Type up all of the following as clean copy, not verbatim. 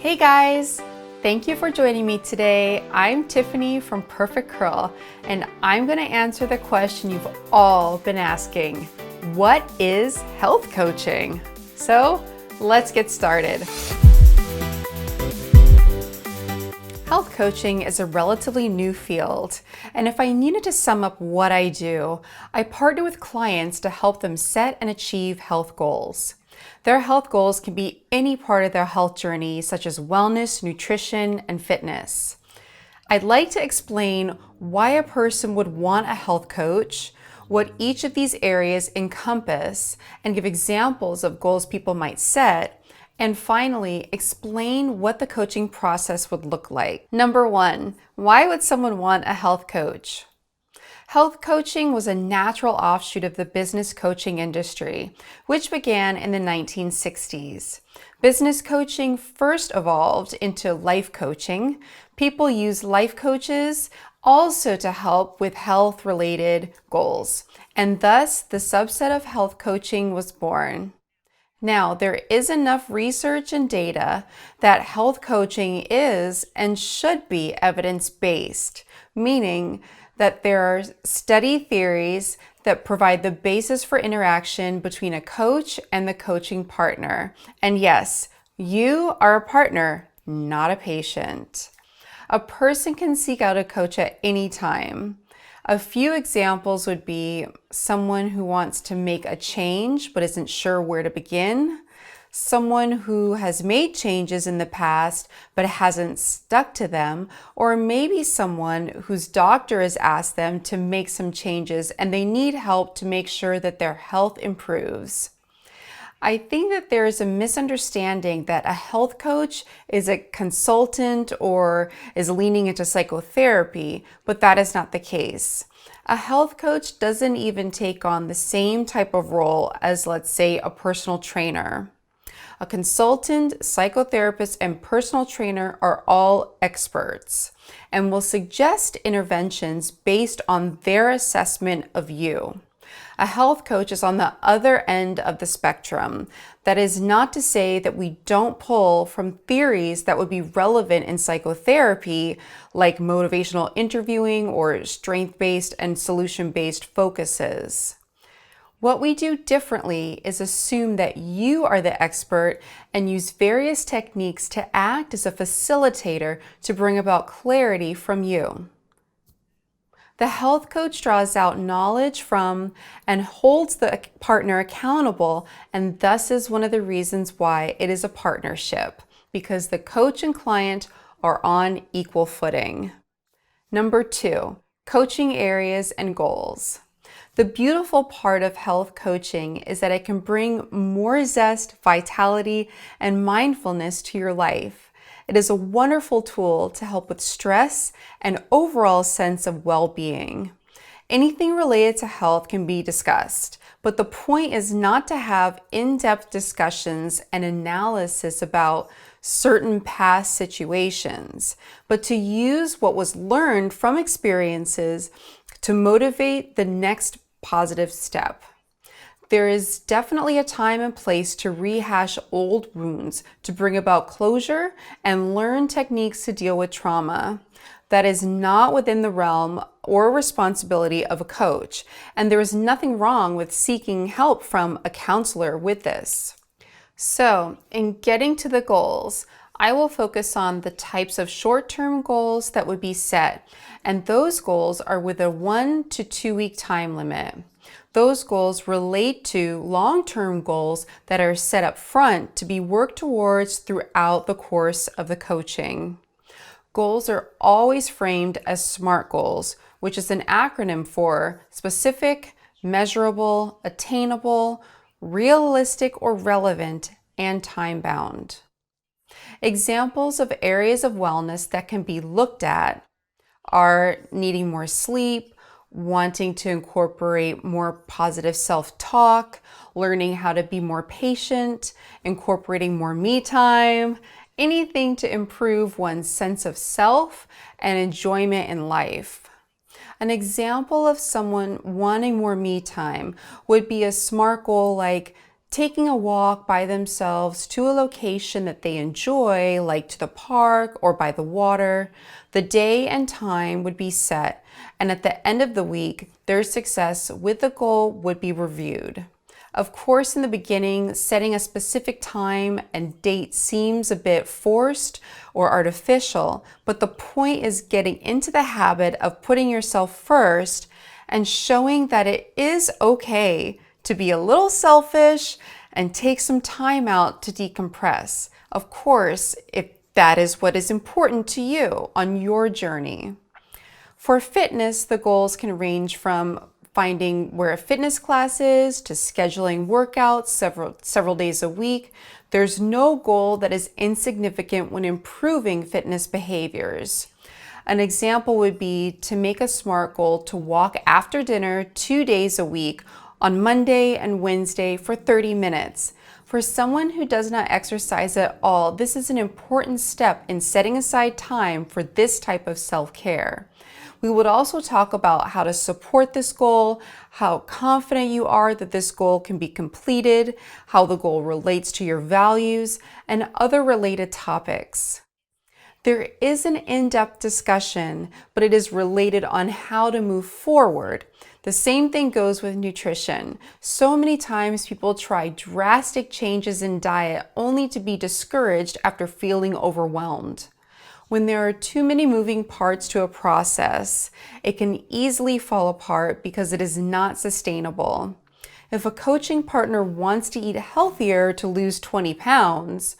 Hey guys! Thank you for joining me today. I'm Tiffany from myPerfectCurl, and I'm going to answer the question you've all been asking. What is health coaching? So let's get started. Health coaching is a relatively new field, and if I needed to sum up what I do, I partner with clients to help them set and achieve health goals. Their health goals can be any part of their health journey, such as wellness, nutrition, and fitness. I'd like to explain why a person would want a health coach, what each of these areas encompass, and give examples of goals people might set, and finally, explain what the coaching process would look like. Number one, why would someone want a health coach? Health coaching was a natural offshoot of the business coaching industry, which began in the 1960s. Business coaching first evolved into life coaching. People use life coaches also to help with health-related goals, and thus the subset of health coaching was born. Now, there is enough research and data that health coaching is and should be evidence-based, meaning that there are study theories that provide the basis for interaction between a coach and the coaching partner. And yes, you are a partner, not a patient. A person can seek out a coach at any time. A few examples would be someone who wants to make a change but isn't sure where to begin, someone who has made changes in the past but hasn't stuck to them, or maybe someone whose doctor has asked them to make some changes and they need help to make sure that their health improves. I think that there is a misunderstanding that a health coach is a consultant or is leaning into psychotherapy, but that is not the case. A health coach doesn't even take on the same type of role as, let's say, a personal trainer. A consultant, psychotherapist, and personal trainer are all experts and will suggest interventions based on their assessment of you. A health coach is on the other end of the spectrum. That is not to say that we don't pull from theories that would be relevant in psychotherapy, like motivational interviewing or strength-based and solution-based focuses. What we do differently is assume that you are the expert and use various techniques to act as a facilitator to bring about clarity from you. The health coach draws out knowledge from and holds the partner accountable, and thus is one of the reasons why it is a partnership, because the coach and client are on equal footing. Number two, coaching areas and goals. The beautiful part of health coaching is that it can bring more zest, vitality, and mindfulness to your life. It is a wonderful tool to help with stress and overall sense of well-being. Anything related to health can be discussed, but the point is not to have in-depth discussions and analysis about certain past situations, but to use what was learned from experiences to motivate the next positive step. There is definitely a time and place to rehash old wounds, to bring about closure and learn techniques to deal with trauma. That is not within the realm or responsibility of a coach, and there is nothing wrong with seeking help from a counselor with this. So, in getting to the goals, I will focus on the types of short-term goals that would be set, and those goals are with a 1 to 2 week time limit. Those goals relate to long-term goals that are set up front to be worked towards throughout the course of the coaching. Goals are always framed as SMART goals, which is an acronym for specific, measurable, attainable, realistic or relevant, and time-bound. Examples of areas of wellness that can be looked at are needing more sleep, wanting to incorporate more positive self-talk, learning how to be more patient, incorporating more me time, anything to improve one's sense of self and enjoyment in life. An example of someone wanting more me time would be a SMART goal like taking a walk by themselves to a location that they enjoy, like to the park or by the water. The day and time would be set, and at the end of the week, their success with the goal would be reviewed. Of course, in the beginning, setting a specific time and date seems a bit forced or artificial, but the point is getting into the habit of putting yourself first and showing that it is okay to be a little selfish and take some time out to decompress. Of course, if that is what is important to you on your journey. For fitness, the goals can range from finding where a fitness class is to scheduling workouts several days a week. There's no goal that is insignificant when improving fitness behaviors. An example would be to make a SMART goal to walk after dinner 2 days a week on Monday and Wednesday for 30 minutes. For someone who does not exercise at all, this is an important step in setting aside time for this type of self-care. We would also talk about how to support this goal, how confident you are that this goal can be completed, how the goal relates to your values, and other related topics. There is an in-depth discussion, but it is related on how to move forward. The same thing goes with nutrition. So many times people try drastic changes in diet only to be discouraged after feeling overwhelmed. When there are too many moving parts to a process, it can easily fall apart because it is not sustainable. If a coaching partner wants to eat healthier to lose 20 pounds,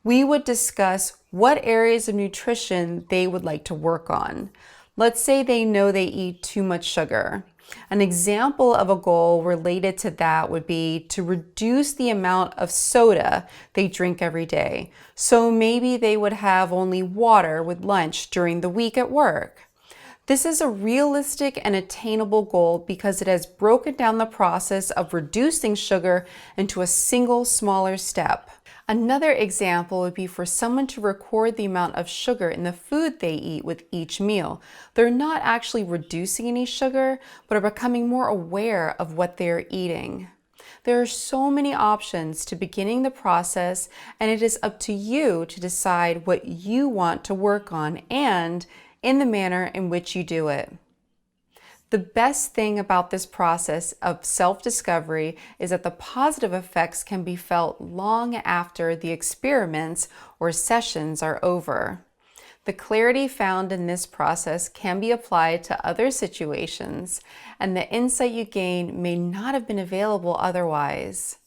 we would discuss what areas of nutrition they would like to work on. Let's say they know they eat too much sugar. An example of a goal related to that would be to reduce the amount of soda they drink every day. So maybe they would have only water with lunch during the week at work. This is a realistic and attainable goal because it has broken down the process of reducing sugar into a single smaller step. Another example would be for someone to record the amount of sugar in the food they eat with each meal. They're not actually reducing any sugar, but are becoming more aware of what they're eating. There are so many options to beginning the process, and it is up to you to decide what you want to work on and in the manner in which you do it. The best thing about this process of self-discovery is that the positive effects can be felt long after the experiments or sessions are over. The clarity found in this process can be applied to other situations, and the insight you gain may not have been available otherwise.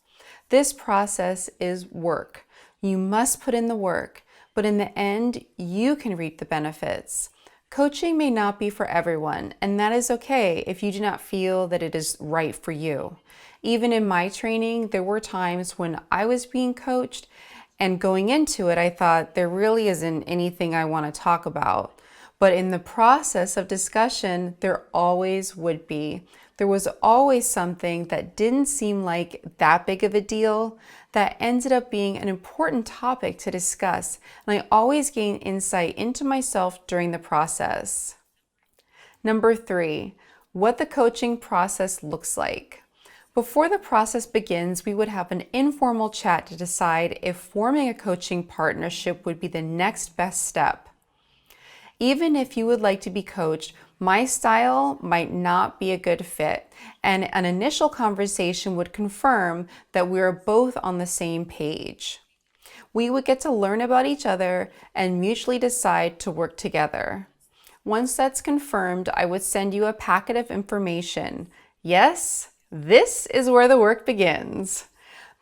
This process is work. You must put in the work, but in the end, you can reap the benefits. Coaching may not be for everyone, and that is okay if you do not feel that it is right for you. Even in my training, there were times when I was being coached, and going into it, I thought there really isn't anything I want to talk about. But in the process of discussion, there always would be. There was always something that didn't seem like that big of a deal that ended up being an important topic to discuss, and I always gain insight into myself during the process. Number 3, what the coaching process looks like. Before the process begins, we would have an informal chat to decide if forming a coaching partnership would be the next best step. Even if you would like to be coached, my style might not be a good fit, and an initial conversation would confirm that we are both on the same page. We would get to learn about each other and mutually decide to work together. Once that's confirmed, I would send you a packet of information. Yes, this is where the work begins.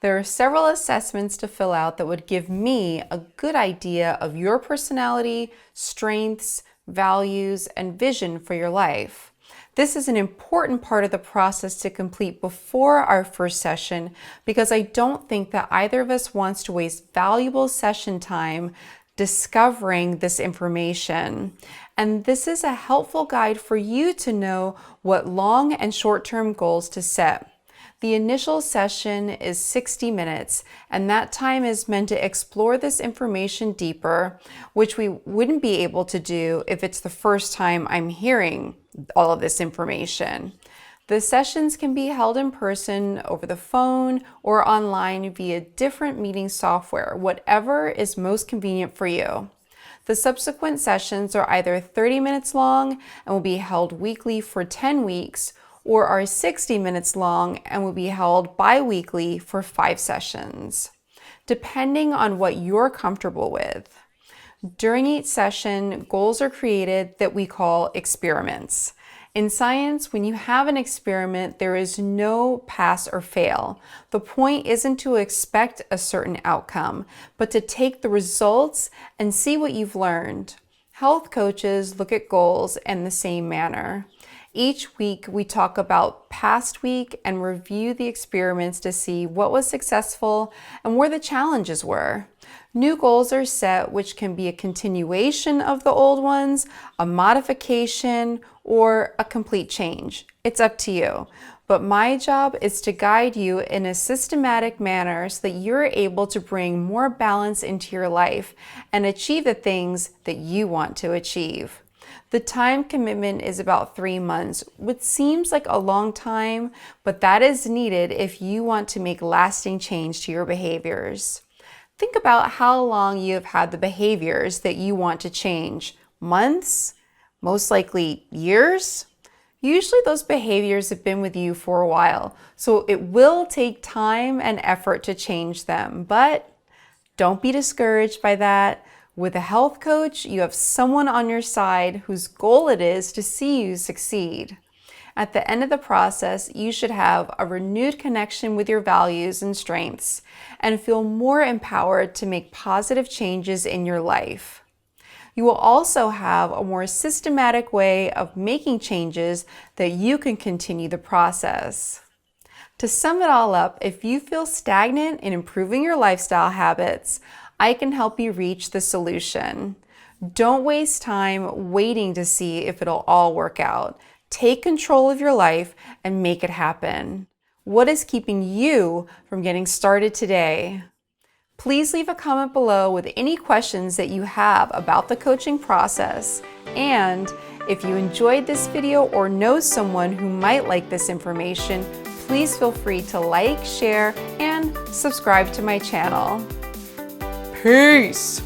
There are several assessments to fill out that would give me a good idea of your personality, strengths, values, and vision for your life. This is an important part of the process to complete before our first session because I don't think that either of us wants to waste valuable session time discovering this information. And this is a helpful guide for you to know what long and short-term goals to set. The initial session is 60 minutes, and that time is meant to explore this information deeper, which we wouldn't be able to do if it's the first time I'm hearing all of this information. The sessions can be held in person, over the phone, or online via different meeting software, whatever is most convenient for you. The subsequent sessions are either 30 minutes long and will be held weekly for 10 weeks, or are 60 minutes long and will be held bi-weekly for 5 sessions, depending on what you're comfortable with. During each session, goals are created that we call experiments. In science, when you have an experiment, there is no pass or fail. The point isn't to expect a certain outcome, but to take the results and see what you've learned. Health coaches look at goals in the same manner. Each week, we talk about past week and review the experiments to see what was successful and where the challenges were. New goals are set, which can be a continuation of the old ones, a modification, or a complete change. It's up to you. But my job is to guide you in a systematic manner so that you're able to bring more balance into your life and achieve the things that you want to achieve. The time commitment is about 3 months, which seems like a long time, but that is needed if you want to make lasting change to your behaviors. Think about how long you have had the behaviors that you want to change. Months? Most likely years? Usually those behaviors have been with you for a while, so it will take time and effort to change them, but don't be discouraged by that. With a health coach, you have someone on your side whose goal it is to see you succeed. At the end of the process, you should have a renewed connection with your values and strengths and feel more empowered to make positive changes in your life. You will also have a more systematic way of making changes that you can continue the process. To sum it all up, if you feel stagnant in improving your lifestyle habits, I can help you reach the solution. Don't waste time waiting to see if it'll all work out. Take control of your life and make it happen. What is keeping you from getting started today? Please leave a comment below with any questions that you have about the coaching process. And if you enjoyed this video or know someone who might like this information, please feel free to like, share, and subscribe to my channel. Peace!